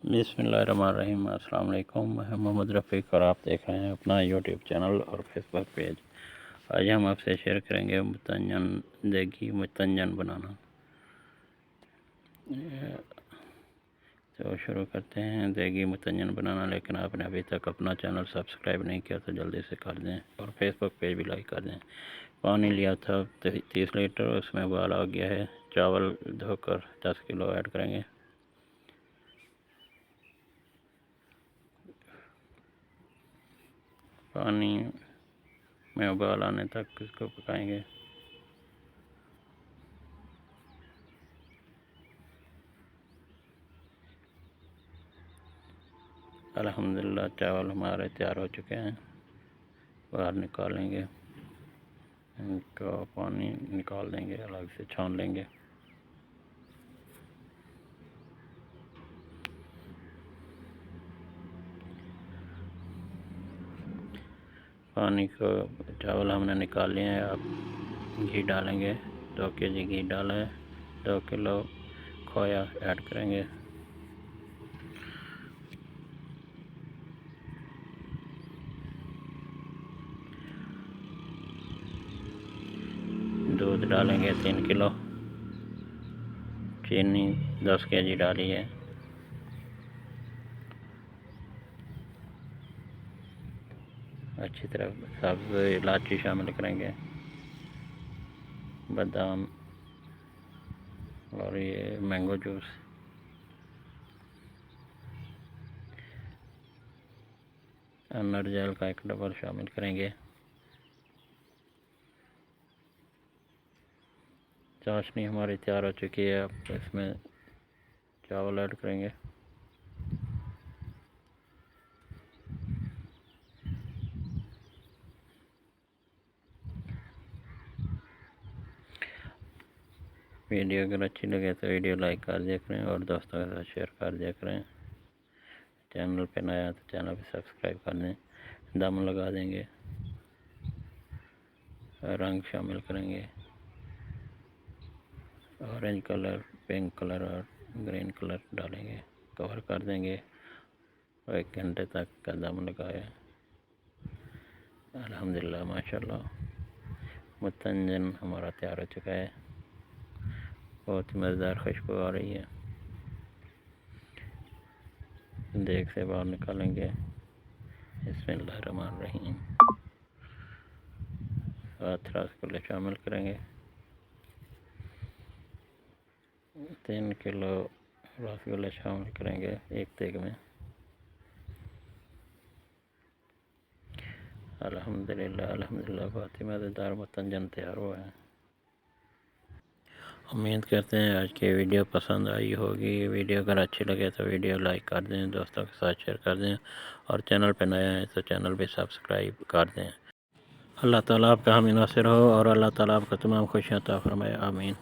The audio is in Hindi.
बिस्मिल्लाहिर्रहमानिर्रहीम। अस्सलाम वालेकुम। मैं मोहम्मद रफ़ीक और आप देख रहे हैं अपना यूट्यूब चैनल और फेसबुक पेज। आज हम आपसे शेयर करेंगे देगी मुतंजन बनाना। तो शुरू करते हैं देगी मुतंजन बनाना। लेकिन आपने अभी तक अपना चैनल सब्सक्राइब नहीं किया तो जल्दी से कर दें और फेसबुक पेज भी लाइक कर दें। पानी लिया था 30 लीटर, उसमें उबाल आ गया है। चावल धोकर 10 किलो ऐड करेंगे। पानी में उबाल आने तक इसको पकाएंगे। अल्हम्दुलिल्लाह चावल हमारे तैयार हो चुके हैं। बाहर निकालेंगे, इनका पानी निकाल देंगे, अलग से छान लेंगे। पानी को चावल हमने निकाल लिए हैं। अब घी डालेंगे। 2 केजी घी डाला है। 2 किलो खोया ऐड करेंगे। दूध डालेंगे 3 किलो। चीनी 10 केजी डाली है। अच्छी तरह सब्ज़ इलायची शामिल करेंगे, बादाम और ये मैंगो जूस। अनार जेल का 1 डबल शामिल करेंगे। चाशनी हमारी तैयार हो चुकी है। अब इसमें चावल ऐड करेंगे। वीडियो अगर अच्छी लगे तो वीडियो लाइक कर दिया करें और दोस्तों के साथ शेयर कर दिया करें। चैनल पे नया है तो चैनल पे सब्सक्राइब कर दें। दम लगा देंगे। रंग शामिल करेंगे, ऑरेंज कलर, पिंक कलर और ग्रीन कलर डालेंगे। कवर कर देंगे। 1 घंटे तक का दम लगाया। अल्हम्दुलिल्लाह माशाल्लाह मुतंजन हमारा तैयार हो चुका है। बहुत ही मज़ेदार खुशबू आ रही है। देग से बाहर निकालेंगे। बिस्मिल्लाहिर्रहमानिर्रहीम। 7 रसगुल्ले शामिल करेंगे। 3 किलो रसगुल्ले शामिल करेंगे एक देग में। अल्हम्दुलिल्लाह बहुत ही मज़ेदार मुतंजन तैयार हुआ है। उम्मीद करते हैं आज की वीडियो पसंद आई होगी। वीडियो अगर अच्छी लगे तो वीडियो लाइक कर दें, दोस्तों के साथ शेयर कर दें और चैनल पर नया है तो चैनल भी सब्सक्राइब कर दें। अल्लाह ताला आपका हामी नासिर हो और अल्लाह ताला आपको तमाम खुशियाँ अता फरमाए। आमीन।